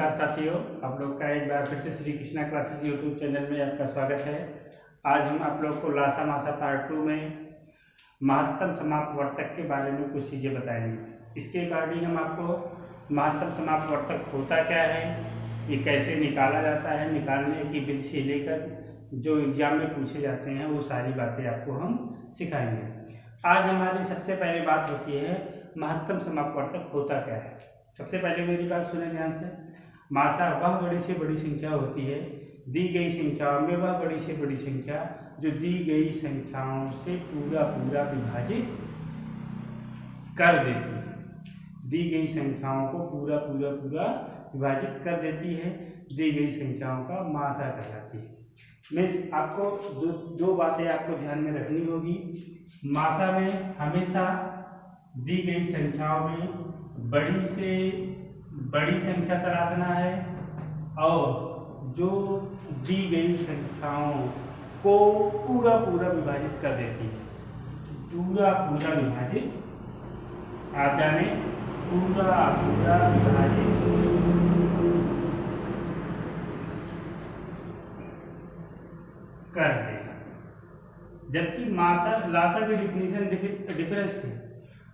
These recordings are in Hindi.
नमस्कार साथियों, आप लोग का एक बार फिर से Shri Krishna classes YouTube channel में आपका स्वागत है। आज हम आप लोग को लासा मासा पार्ट 2 में महत्तम समापवर्तक के बारे में कुछ चीज़ें बताएंगे। इसके अकॉर्डिंग हम आपको महत्तम समापवर्तक होता क्या है, ये कैसे निकाला जाता है, निकालने की विधि से लेकर जो एग्जाम में पूछे जाते हैं वो सारी बातें आपको हम सिखाएंगे। आज हमारी सबसे पहली बात होती है महत्तम समापवर्तक होता क्या है। सबसे पहले मेरी बात सुने ध्यान से। मासा वह बड़ी से बड़ी संख्या होती है दी गई संख्याओं में, वह बड़ी से बड़ी संख्या जो दी गई संख्याओं से पूरा पूरा विभाजित कर देती है। दी गई संख्याओं को पूरा पूरा पूरा विभाजित कर देती है, दी गई संख्याओं का मासा कहलाती है। मैं आपको दो बातें आपको ध्यान में रखनी होगी। मासा में हमेशा दी गई संख्याओं में बड़ी से बड़ी संख्या तलाशना है और जो दी गई संख्याओं को पूरा पूरा विभाजित कर देती है। पूरा पूरा विभाजित, आप जाने, पूरा पूरा विभाजित कर देगा। जबकि मासा लासा की डिफिनेशन डिफरेंस थी,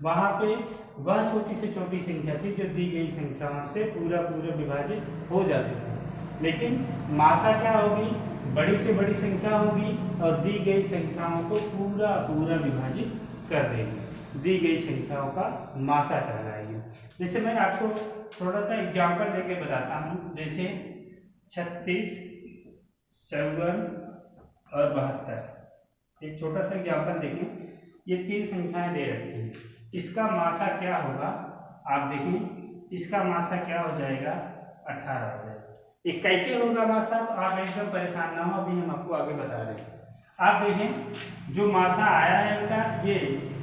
वहाँ पे वह छोटी से छोटी संख्या थी जो दी गई संख्याओं से पूरा पूरा विभाजित हो जाती थी। लेकिन मासा क्या होगी, बड़ी से बड़ी संख्या होगी और दी गई संख्याओं को पूरा पूरा विभाजित कर देगी, दी गई संख्याओं का मासा कहलाएगी। जैसे मैं आपको थोड़ा सा एग्जाम्पल देके बताता हूँ। जैसे 36, 54 और 72, एक छोटा सा एग्जाम्पल देखें। ये तीन संख्याएं दे रखी हैं, इसका मासा क्या होगा आप देखें। इसका मासा क्या हो जाएगा, 18 हो जाएगा। ये कैसे होगा मासा, तो आप एकदम परेशान ना हो, अभी हम आपको आगे बता रहे हैं। आप देखें जो मासा आया है इनका, ये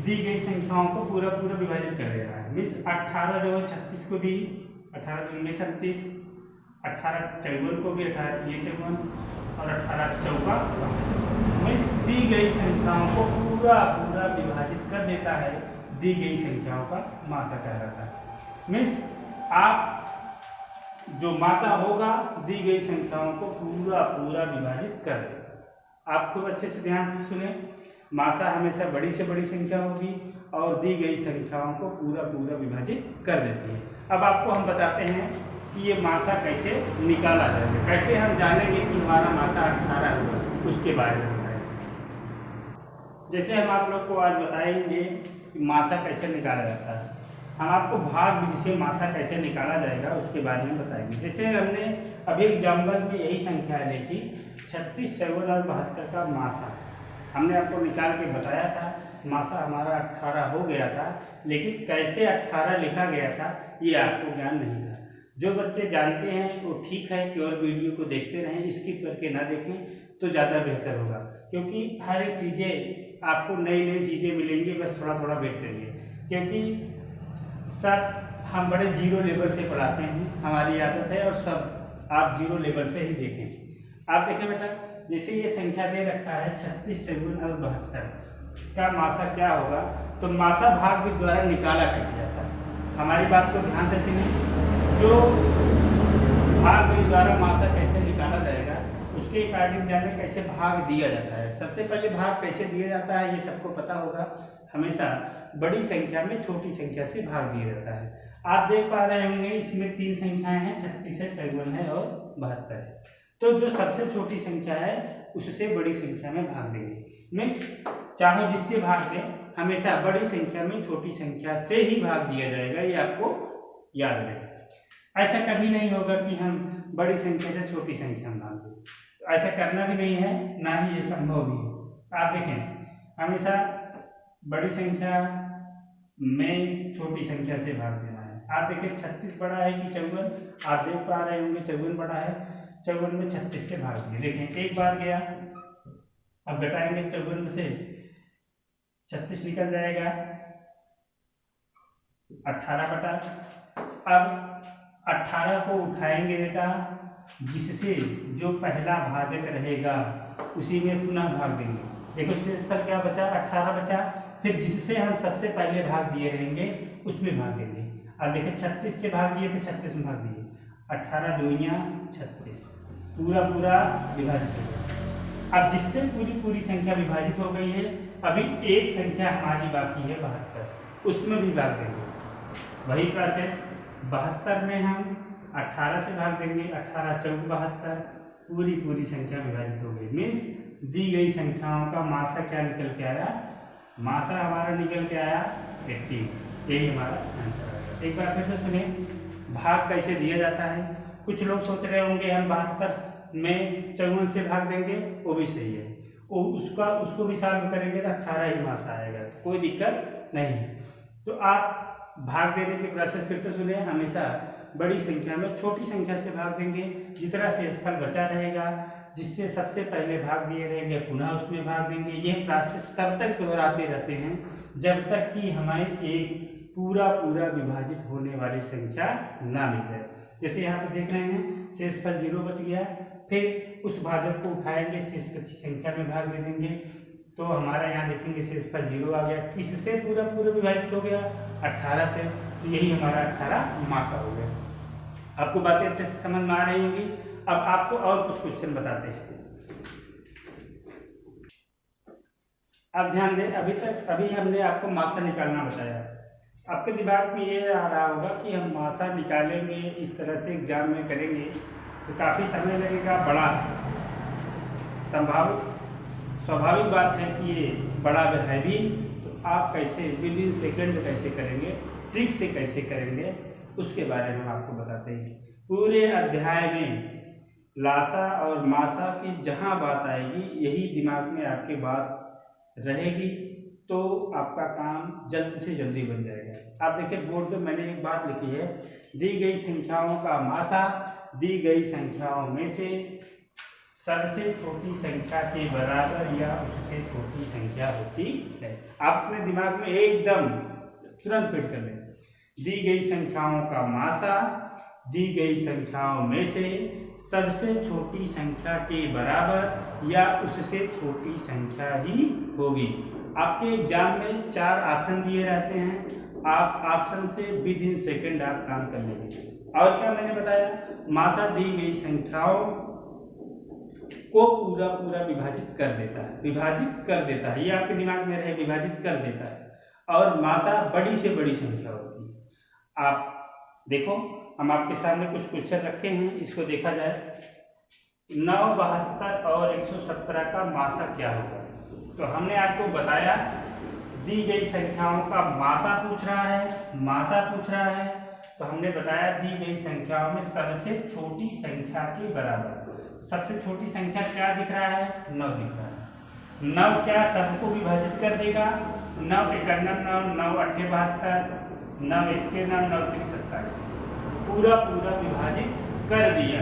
दी गई संख्याओं को पूरा पूरा विभाजित कर दे रहा है। मीन्स 18 जो है 36 को भी 18 दूनी में 36, 18 54 को भी 18 ये 54 और 18 चौका। मीन्स दी गई संख्याओं को पूरा पूरा विभाजित कर देता है, दी गई संख्याओं का मासा कहलाता है। मीन्स आप जो मासा होगा दी गई संख्याओं को पूरा पूरा विभाजित कर देगा। आप खूब अच्छे से ध्यान से सुने। मासा हमेशा बड़ी से बड़ी संख्या होगी और दी गई संख्याओं को पूरा पूरा विभाजित कर देती है। अब आपको हम बताते हैं कि ये मासा कैसे निकाला जाएगा, कैसे हम जानेंगे कि हमारा मासा 18 होगा, उसके बारे में। जैसे हम आप लोग को आज बताएंगे कि मासा कैसे निकाला जाता है। हम आपको भाग विधि से मासा कैसे निकाला जाएगा उसके बारे में बताएंगे। जैसे हमने अभी एग्जाम्पल में यही संख्या ली थी 36, 54 और 72 का मासा हमने आपको निकाल के बताया था। मासा हमारा 18 हो गया था, लेकिन कैसे 18 लिखा गया था ये आपको ज्ञान नहीं था। जो बच्चे जानते हैं वो ठीक है, केवल वीडियो को देखते रहें, स्किप करके ना देखें तो ज़्यादा बेहतर होगा, क्योंकि हर एक चीज़ें आपको नई नई चीज़ें मिलेंगी। बस थोड़ा थोड़ा वेट करिए, क्योंकि सब हम बड़े जीरो लेवल से पढ़ाते हैं, हमारी आदत है, और सब आप जीरो लेवल पे ही देखें। आप देखें बेटा, जैसे ये संख्या दे रखा है 36, 54 और 72 का मासा क्या होगा, तो मासा भाग विधि द्वारा निकाला कैसे जाता है। हमारी बात को ध्यान से सुनिए। जो भाग विधि द्वारा मासा कैसे निकाला जाएगा उसके अकॉर्डिंग जाने कैसे भाग दिया जाता है। सबसे पहले भाग कैसे दिया जाता है ये सबको पता होगा। हमेशा बड़ी संख्या में छोटी संख्या से भाग दिया जाता है। आप देख पा रहे होंगे इसमें तीन संख्याएं हैं, 36 है, 54 है और 72 है। तो जो सबसे छोटी संख्या है उससे बड़ी संख्या में भाग देंगे। मीन्स चाहे जिससे भाग दें, हमेशा बड़ी संख्या में छोटी संख्या से ही भाग दिया जाएगा, ये आपको याद रहे। ऐसा कभी नहीं होगा कि हम बड़ी संख्या से छोटी संख्या में भाग दें, तो ऐसा करना भी नहीं है, ना ही ये संभव भी है। आप देखें हमेशा बड़ी संख्या में छोटी संख्या से भाग देना है। आप देखें 36 बड़ा है कि 54, आप देख पा रहे होंगे 54 बड़ा है, 54 में 36 से भाग दिए। देखें एक बार गया, अब घटाएंगे 54 में से 36 निकल जाएगा, 18 बटा। अब 18 को उठाएंगे बेटा, जिससे जो पहला भाजक रहेगा उसी में पुनः भाग देंगे। देखो शेषफल क्या बचा, 18 बचा। फिर जिससे हम सबसे पहले भाग दिए रहेंगे उसमें भाग देंगे। अब देखिए 36 से भाग दिए तो 36 में भाग दिए, 18 दूनिया 36, पूरा पूरा विभाजित हो गया। अब जिससे पूरी पूरी संख्या विभाजित हो गई है, अभी एक संख्या हमारी बाकी है 72, उसमें भी भाग देंगे। वही प्रोसेस 72 में हम 18 से भाग देंगे, 18 चौक 72, पूरी पूरी संख्या विभाजित हो गई। मीन्स दी गई संख्याओं का मासा क्या निकल के आया, मासा हमारा निकल के आया 80। यही हमारा आंसर आएगा। एक बार फिर से सुने, भाग कैसे दिया जाता है। कुछ लोग सोच रहे होंगे हम 72 में 54 से भाग देंगे, वो भी सही है, वो उसको भी सॉल्व करेंगे तो 18 ही मासा आएगा, कोई दिक्कत नहीं। तो आप भाग देने की प्रोसेस फिर से सुने, हमेशा बड़ी संख्या में छोटी संख्या से भाग देंगे, जितना शेषफल बचा रहेगा, जिससे सबसे पहले भाग दिए रहेंगे पुनः उसमें भाग देंगे। ये प्रोसेस तब तक दोहराते रहते हैं जब तक कि हमें एक पूरा पूरा विभाजित होने वाली संख्या ना मिल जाए। जैसे यहाँ पे देख रहे हैं शेषफल 0 बच गया, फिर उस भाजक को उठाएंगे, शेष बची संख्या में भाग दे देंगे, तो हमारा यहाँ देखेंगे शेषफल 0 आ गया। किससे पूरा पूरा विभाजित हो गया, 18 से, तो यही हमारा 18 मासा हो गया। आपको बातें अच्छे से समझ में आ रही होंगी। अब आपको और कुछ क्वेश्चन बताते हैं। अब ध्यान दें, अभी हमने आपको मासा निकालना बताया। आपके दिमाग में ये आ रहा होगा कि हम मासा निकालेंगे, इस तरह से एग्जाम में करेंगे तो काफ़ी समय लगेगा, बड़ा स्वाभाविक बात है कि ये बड़ा है भी, तो आप कैसे विद इन सेकेंड कैसे करेंगे, ट्रिक से कैसे करेंगे, उसके बारे में आपको बताते हैं। पूरे अध्याय में लासा और मासा की जहाँ बात आएगी, यही दिमाग में आपके बात रहेगी, तो आपका काम जल्द से जल्दी बन जाएगा। आप देखिए बोर्ड पे मैंने एक बात लिखी है, दी गई संख्याओं का मासा दी गई संख्याओं में से सबसे छोटी संख्या के बराबर या उससे छोटी संख्या होती है। आप अपने दिमाग में एकदम तुरंत फिट कर लें। दी गई संख्याओं का मासा दी गई संख्याओं में से सबसे छोटी संख्या के बराबर या उससे छोटी संख्या ही होगी। आपके एग्जाम में 4 ऑप्शन दिए रहते हैं, आप ऑप्शन से विद इन सेकेंड आप काम कर लेंगे। और क्या मैंने बताया, मासा दी गई संख्याओं को पूरा पूरा विभाजित कर देता है, ये आपके दिमाग में रहे, विभाजित कर देता है। और मासा बड़ी से बड़ी संख्या होती है। आप देखो, हम आपके सामने कुछ क्वेश्चन रखे हैं, इसको देखा जाए। 9, 72 और 117 का मासा क्या होगा। तो हमने आपको बताया दी गई संख्याओं का मासा पूछ रहा है, तो हमने बताया दी गई संख्याओं में सबसे छोटी संख्या के बराबर। सबसे छोटी संख्या क्या दिख रहा है, 9 दिख रहा है। 9 क्या सबको विभाजित कर देगा, 9 × 9 9 8 72, 9 1 9 9 3 27, पूरा पूरा विभाजित कर दिया।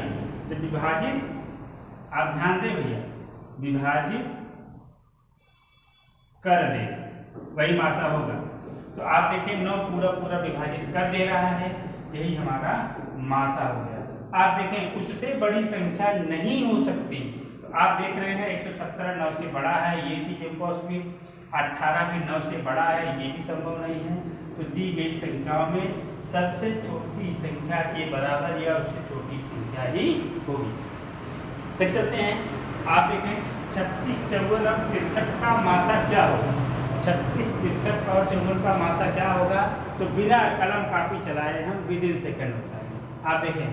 जब विभाजित, आप ध्यान दें भैया, विभाजित कर दे वही मासा होगा। तो आप देखिए 9 पूरा पूरा विभाजित कर दे रहा है, यही हमारा मासा हो गया। आप देखें उससे बड़ी संख्या नहीं हो सकती, तो आप देख रहे हैं 117 9 से बड़ा है, ये भी इम्पॉसिबल। 18 भी 9 से बड़ा है, ये भी संभव नहीं है। तो दी गई संख्याओं में सबसे छोटी संख्या के बराबर या उससे छोटी संख्या ही होगी। फिर चलते हैं, आप देखें 36 54 और 63 का मासा क्या होगा। 36 63 और 54 का मासा क्या होगा, तो बिना कलम कापी चलाए हम विद इन सेकेंड बताएंगे। आप देखें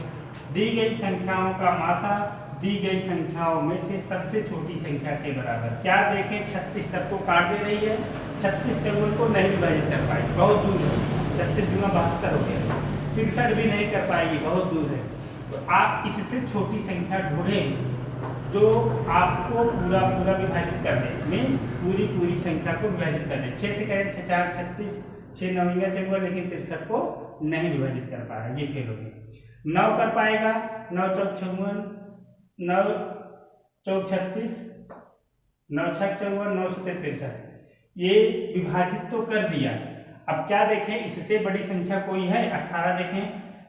दी गई संख्याओं का मासा दी गई संख्याओं में से सबसे छोटी संख्या के बराबर। क्या देखें 36 सबको काट दे रही है, 36 54 को नहीं विभाजित कर पाएगी, बहुत दूर है। 36 × 72 हो गया, 63 भी नहीं कर पाएगी, बहुत दूर है। तो आप इससे छोटी संख्या ढूंढें जो आपको पूरा पूरा विभाजित कर दे, मीन्स पूरी पूरी संख्या को विभाजित कर दे। 6 से करें 6 4 36, 6 9 54, लेकिन 63 को नहीं विभाजित कर पाया, ये फेल हो गया। 9 कर पाएगा, 9 चौक 56, 9 चौक 36, 9 छक 54, 9 से 63, ये विभाजित तो कर दिया। अब क्या देखें, इससे बड़ी संख्या कोई है, 18 देखें,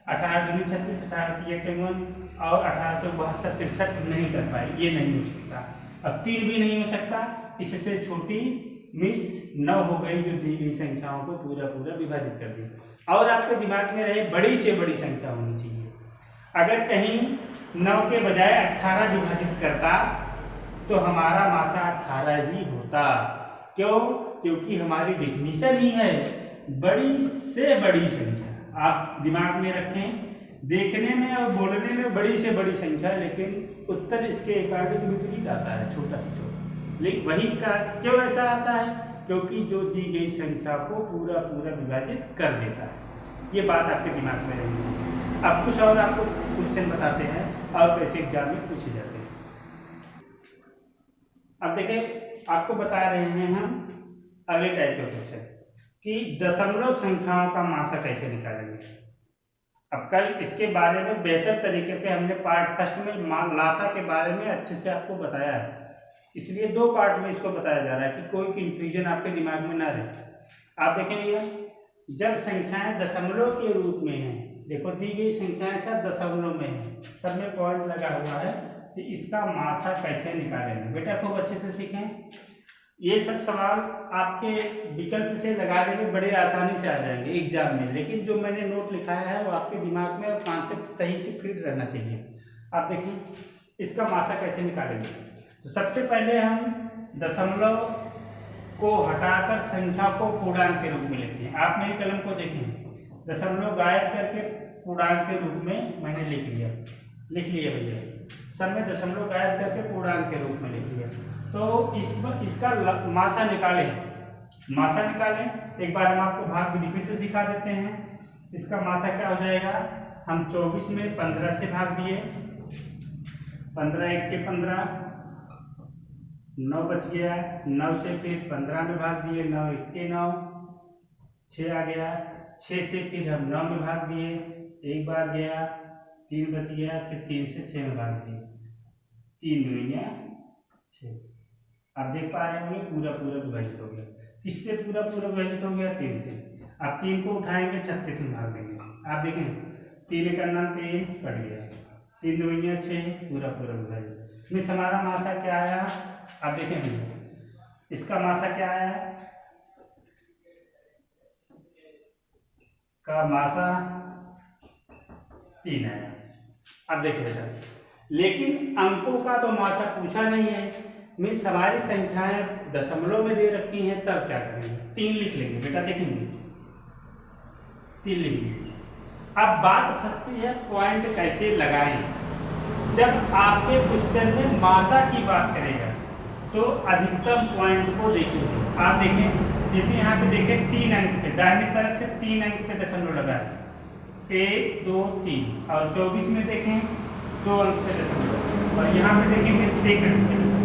18 दूनी 36, 18 3 54 और 18 चौक 72, 63 नहीं कर पाए, ये नहीं हो सकता। अब 3 भी नहीं हो सकता, इससे छोटी मिस 9 हो गई, जो दी गई संख्याओं को पूरा पूरा विभाजित कर दी। और आपके दिमाग में रहे बड़ी से बड़ी संख्या होनी चाहिए। अगर कहीं 9 के बजाय 18 विभाजित करता तो हमारा मासा 18 ही होता। क्यों? क्योंकि हमारी डेफिनेशन ही है बड़ी से बड़ी संख्या। आप दिमाग में रखें, देखने में और बोलने में बड़ी से बड़ी संख्या, लेकिन उत्तर इसके अकॉर्डिंग विपरीत आता है, छोटा से छोटा। लेकिन वही का क्यों ऐसा आता है? क्योंकि जो दी गई संख्या को पूरा पूरा विभाजित कर देता है। ये बात आपके दिमाग में रहनी चाहिए। अब कुछ और आपको क्वेश्चन बताते हैं और कैसे एग्जाम में पूछे जाते हैं। अब देखिए, आपको बता रहे हैं हम अगले टाइप के क्वेश्चन कि दशमलव संख्याओं का मासा कैसे निकालेंगे। अब कल इसके बारे में बेहतर तरीके से हमने पार्ट फर्स्ट में लासा के बारे में अच्छे से आपको बताया है, इसलिए 2 पार्ट में इसको बताया जा रहा है कि कोई कंफ्यूजन आपके दिमाग में ना रहे। आप देखेंगे, जब संख्याएं दशमलव के रूप में हैं, देखो दी गई संख्याएं सब दशमलव में है, सब में पॉइंट लगा हुआ है, तो इसका मासा कैसे निकालेंगे। बेटा खूब अच्छे से सीखें, ये सब सवाल आपके विकल्प से लगाने में बड़े आसानी से आ जाएंगे एग्जाम में, लेकिन जो मैंने नोट लिखाया है वो आपके दिमाग में और कॉन्सेप्ट सही से फिट रहना चाहिए। आप देखिए इसका मासा कैसे निकालेंगे। तो सबसे पहले हम दशमलव को हटाकर संख्या को पूर्णांक के रूप में लेते हैं। आप मेरी कलम को देखें, दशमलव गायब करके पूर्णांक के रूप में मैंने लिख लिया भैया, सब में दशमलव गायब करके पूर्णांक के रूप में लिख लिया। तो इसका मासा निकालें। एक बार हम आपको भाग विधि फिर से सिखा देते हैं। इसका मासा क्या हो जाएगा, हम 24 में 15 से भाग दिए, 15 एक के 15, 9 बच गया, 9 से फिर 15 में भाग दिए, 9 एक के 9, 6 आ गया, 6 से फिर हम 9 में भाग दिए, एक बार गया, 3 बच गया, फिर 3 से 6 में भाग दिए, 3 दूनिया 6। आप देख पा रहे होंगे पूरा पूरा विभाजित हो गया। किससे पूरा पूरा विभाजित हो गया? 3 से। आप 3 को उठाएंगे 36 में भाग देंगे। आप देखें 3 का नाम 3 कट गया, 3 दूनिया 6, पूरा पूरा विभाजित। मिस हमारा मासा क्या आया? आप देखें इसका मासा क्या आया? का मासा 3 आया। अब देखिए बेटा, लेकिन अंकों का तो मासा पूछा नहीं है। मिस हमारी संख्याएं दशमलव में दे रखी हैं, तब क्या करेंगे? 3 लिख लेंगे बेटा, देखेंगे 3 लिखेंगे। अब बात फंसती है पॉइंट कैसे लगाएं। जब आपके क्वेश्चन में मासा की बात करेगा तो अधिकतम पॉइंट को देखेंगे। आप देखें जैसे यहाँ पे देखें 3 अंक पे, दाहिनी तरफ से 3 अंक पे दशमलव लगा है, 1 2 3, और 24 में देखें 2 अंक पे दशमलव, और यहाँ पे देखेंगे 1 अंक पे दशमलव।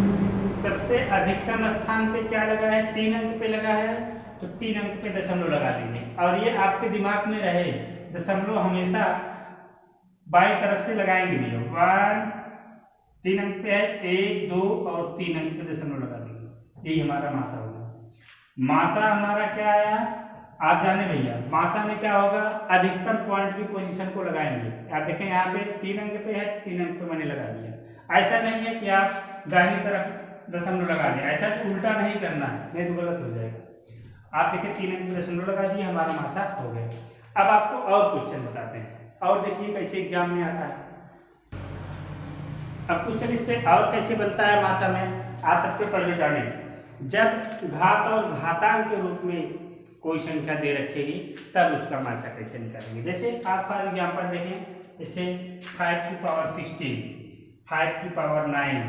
सबसे अधिकतम स्थान पे क्या लगा है? 3 अंक पे लगा है, तो 3 अंक पे दशमलव लगा देंगे। और ये आपके दिमाग में रहे, दशमलव हमेशा बाईं तरफ से लगाएंगे नहीं। 1 3 अंक पे है, 1 2 और 3 अंक पे दशमलव लगा देंगे। यही हमारा मासा होगा। मासा हमारा क्या आया? आप जाने भैया, मासा में क्या होगा? अधिकतम पॉइंट की पोजीशन को लगाएंगे। आप देखें यहाँ पे 3 अंक पे है, 3 अंक पे मैंने लगा दिया। ऐसा नहीं है कि आप दाहिनी तरफ दशमलव लगा दें, ऐसा उल्टा नहीं करना है, नहीं तो गलत हो जाएगा। आप देखिए 3 अंक पे दशमलव लगा दिए, हमारा मासा हो गया। अब आपको और क्वेश्चन बताते हैं, और देखिए कैसे एग्जाम में आता है। अब क्वेश्चन इससे और कैसे बनता है मासा में, आप सबसे पहले जाने, जब घात और घातांक के रूप में कोई संख्या दे रखेगी तब उसका मासा कैसे निकालेंगे। जैसे आप फॉर एग्जाम्पल देखें, जैसे 5 की पावर 16, 5 की पावर 9,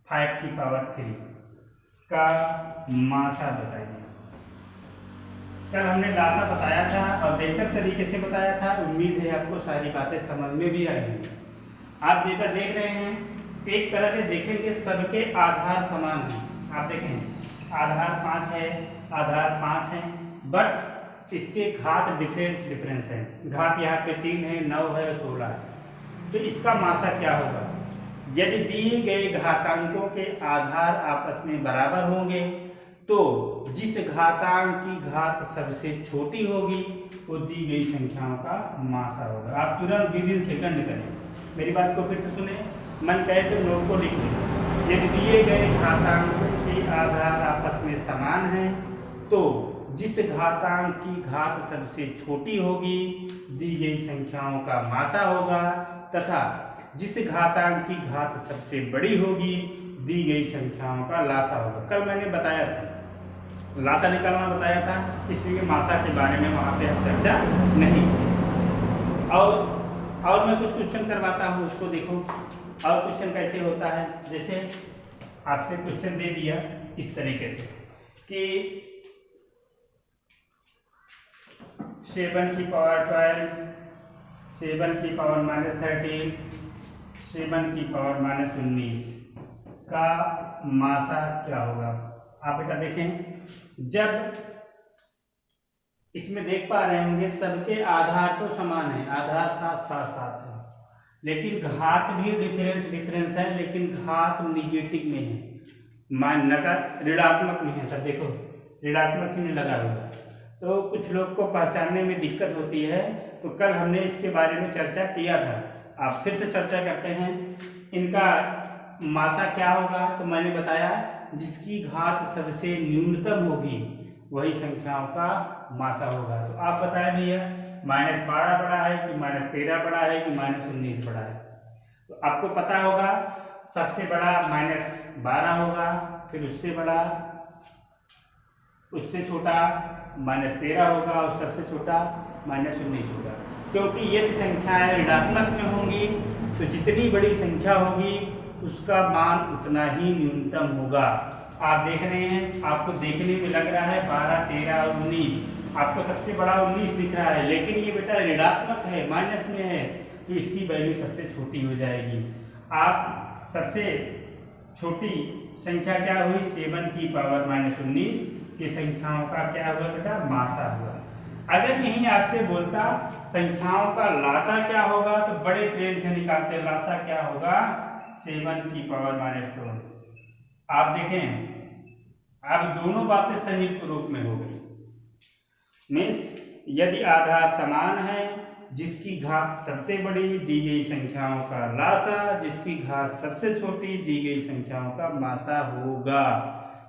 5 की पावर 3 का मासा बताइए। कल हमने लासा बताया था और बेहतर तरीके से बताया था। उम्मीद है आपको सारी बातें समझ में भी आएंगी। आप देख रहे हैं, एक तरह से देखेंगे सबके आधार समान हैं। आप देखें आधार 5 है, आधार 5 है, बट इसके घात डिफरेंस है। घात यहाँ पे 3 है, 9 है, 16 है। तो इसका मासा क्या होगा? यदि दिए गए घातांकों के आधार आपस में बराबर होंगे तो जिस घातांक की घात सबसे छोटी होगी वो दी गई संख्याओं का मासा होगा। आप तुरंत विदिन सेकंड करें, मेरी बात को फिर से सुने, मन कहे तो नोट को लिख लें। यदि दिए गए घातांकों के आधार आपस में समान हैं तो जिस घातांक की घात सबसे छोटी होगी दी गई संख्याओं का मासा होगा, तथा जिस घातांक की घात सबसे बड़ी होगी दी गई संख्याओं का लासा होगा। कल मैंने बताया था लासा निकालना बताया था, इसलिए मासा के बारे में वहाँ पे हम चर्चा नहीं की। और मैं कुछ क्वेश्चन करवाता हूँ, उसको देखो। और क्वेश्चन कैसे होता है, जैसे आपसे क्वेश्चन दे दिया इस तरीके से कि 7 की पावर 12, 7 की पावर -13, 7 की पावर -19 का मासा क्या होगा। आप बेटा देखें, जब इसमें देख पा रहे होंगे सबके आधार तो समान है, आधार 7 है, लेकिन घात भी डिफरेंस है, लेकिन घात निगेटिव में है, नकार ऋणात्मक में है। सब देखो ऋणात्मक चिन्ह लगा हुआ है, तो कुछ लोग को पहचानने में दिक्कत होती है। तो कल हमने इसके बारे में चर्चा किया था, आप फिर से चर्चा करते हैं। इनका मासा क्या होगा, तो मैंने बताया जिसकी घात सबसे न्यूनतम होगी वही संख्याओं का मासा होगा। तो आप बताएं भैया -12 बड़ा है कि -13 बड़ा है कि -19 बड़ा है। तो आपको पता होगा सबसे बड़ा -12 होगा, फिर उससे बड़ा, उससे छोटा -13 होगा और सबसे छोटा -19 होगा। क्योंकि यदि संख्याएं ऋणात्मक में होंगी तो जितनी बड़ी संख्या होगी उसका मान उतना ही न्यूनतम होगा। आप देख रहे हैं, आपको देखने में लग रहा है 12, 13 और 19, आपको सबसे बड़ा 19 दिख रहा है, लेकिन ये बेटा ऋणात्मक है, माइनस में है, तो इसकी वैल्यू सबसे छोटी हो जाएगी। आप सबसे छोटी संख्या क्या हुई, 7 की पावर -19 की संख्याओं का क्या हुआ बेटा, मासा हुआ। अगर यही आपसे बोलता संख्याओं का लासा क्या होगा, तो बड़े प्रेम से निकालते, लासा क्या होगा 7 की पावर -2। आप देखें अब दोनों बातें संयुक्त रूप में हो गई। मीन्स यदि आधार समान है, जिसकी घात सबसे बड़ी दी गई संख्याओं का लासा, जिसकी घात सबसे छोटी दी गई संख्याओं का मासा होगा।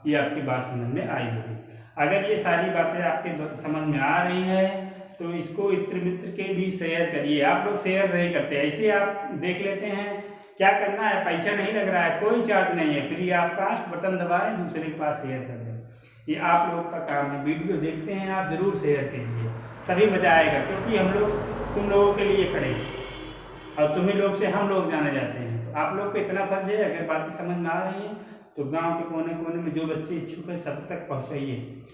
ये आपकी बात समझ में आई होगी। अगर ये सारी बातें आपके समझ में आ रही है तो इसको इत्र मित्र के भी शेयर करिए। आप लोग शेयर नहीं करते, ऐसे आप देख लेते हैं। क्या करना है, पैसा नहीं लग रहा है, कोई चार्ज नहीं है, फ्री आप कास्ट बटन दबाएं, दूसरे के पास शेयर कर दें। ये आप लोग का काम है। वीडियो देखते हैं आप, जरूर शेयर कीजिए, तभी मजा आएगा। क्योंकि हम लोग तुम लोगों के लिए खड़े और तुम्ही लोग से हम लोग जाने जाते हैं। तो आप लोग को इतना फर्ज है, अगर बातें समझ में आ रही है तो गांव के कोने कोने में जो बच्चे इच्छुक है सब तक पहुंचाइए।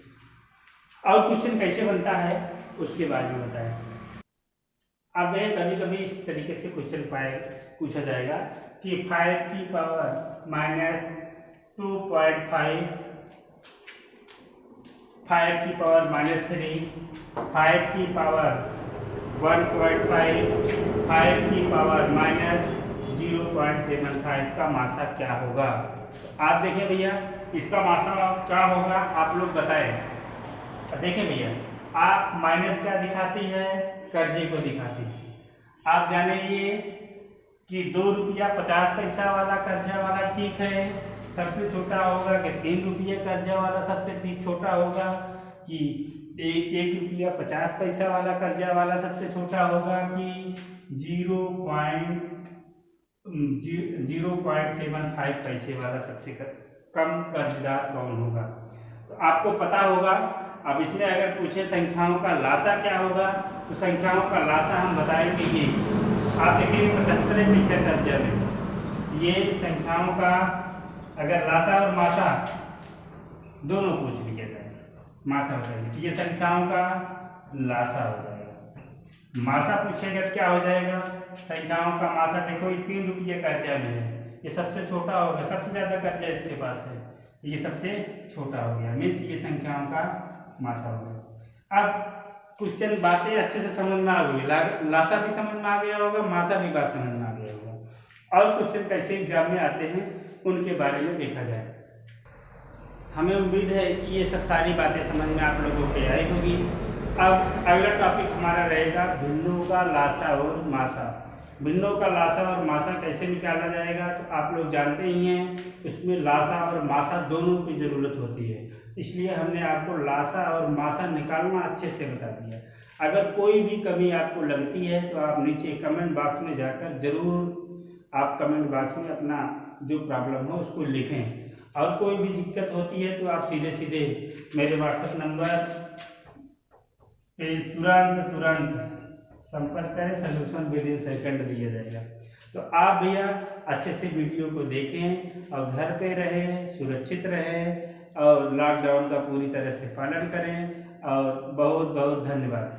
और क्वेश्चन कैसे बनता है उसके बारे में बताएं। अब देखें, कभी कभी इस तरीके से क्वेश्चन पूछा जाएगा कि 5 की पावर -2.5, 5 की पावर -3, 5 की पावर 1.5, 5 की पावर -0.75 का मासा क्या होगा। आप देखें भैया, इसका मासा क्या होगा आप लोग बताएं। देखें भैया, आप माइनस क्या दिखाती है, कर्जे को दिखाती है। आप जानेंगे कि 2 रुपया 50 पैसा वाला कर्जा वाला ठीक है, सबसे छोटा होगा कि 3 रुपये कर्जा वाला सबसे ठीक छोटा होगा, कि 1 रुपया 50 पैसा वाला कर्जा वाला सबसे छोटा होगा, कि 0.75 पैसे वाला सबसे कम कर्जदार कौन होगा। तो आपको पता होगा। अब इसमें अगर पूछे संख्याओं का लासा क्या होगा, तो संख्याओं का लासा हम बताएंगे ये। आप देखिए 75% कर्जा में ये संख्याओं का अगर लासा और मासा दोनों पूछ लिया जाए, मासा हो जाएगा, तो ये संख्याओं का लासा हो जाएगा। मासा पूछेगा तो क्या हो जाएगा, संख्याओं का मासा। देखो ये 3 रुपये कर्जा में है, ये सबसे छोटा होगा, सबसे ज्यादा कर्जा इसके पास है, ये सबसे छोटा हो गया। मीन्स ये संख्याओं का मासा हो गया। अब क्वेश्चन बातें अच्छे से समझ में आ गई, लासा भी समझ में आ गया होगा, मासा भी बात समझ में आ गया होगा। और क्वेश्चन कैसे एग्जाम में आते हैं उनके बारे में देखा जाए। हमें उम्मीद है कि ये सब सारी बातें समझ में आप लोगों को आई होगी। अब अगला टॉपिक हमारा रहेगा भिन्नों का लासा और मासा। भिन्नों का लासा और मासा कैसे निकाला जाएगा, तो आप लोग जानते ही हैं उसमें लासा और मासा दोनों की ज़रूरत होती है। इसलिए हमने आपको लासा और मासा निकालना अच्छे से बता दिया। अगर कोई भी कमी आपको लगती है तो आप नीचे कमेंट बॉक्स में जाकर ज़रूर आप कमेंट बॉक्स में अपना जो प्रॉब्लम हो उसको लिखें। और कोई भी दिक्कत होती है तो आप सीधे सीधे मेरे व्हाट्सएप नंबर पे तुरंत संपर्क करें, सोल्यूशन विद इन सेकंड दिया जाएगा। तो आप भैया अच्छे से वीडियो को देखें और घर पे रहें, सुरक्षित रहें और लॉकडाउन का पूरी तरह से पालन करें। और बहुत बहुत धन्यवाद।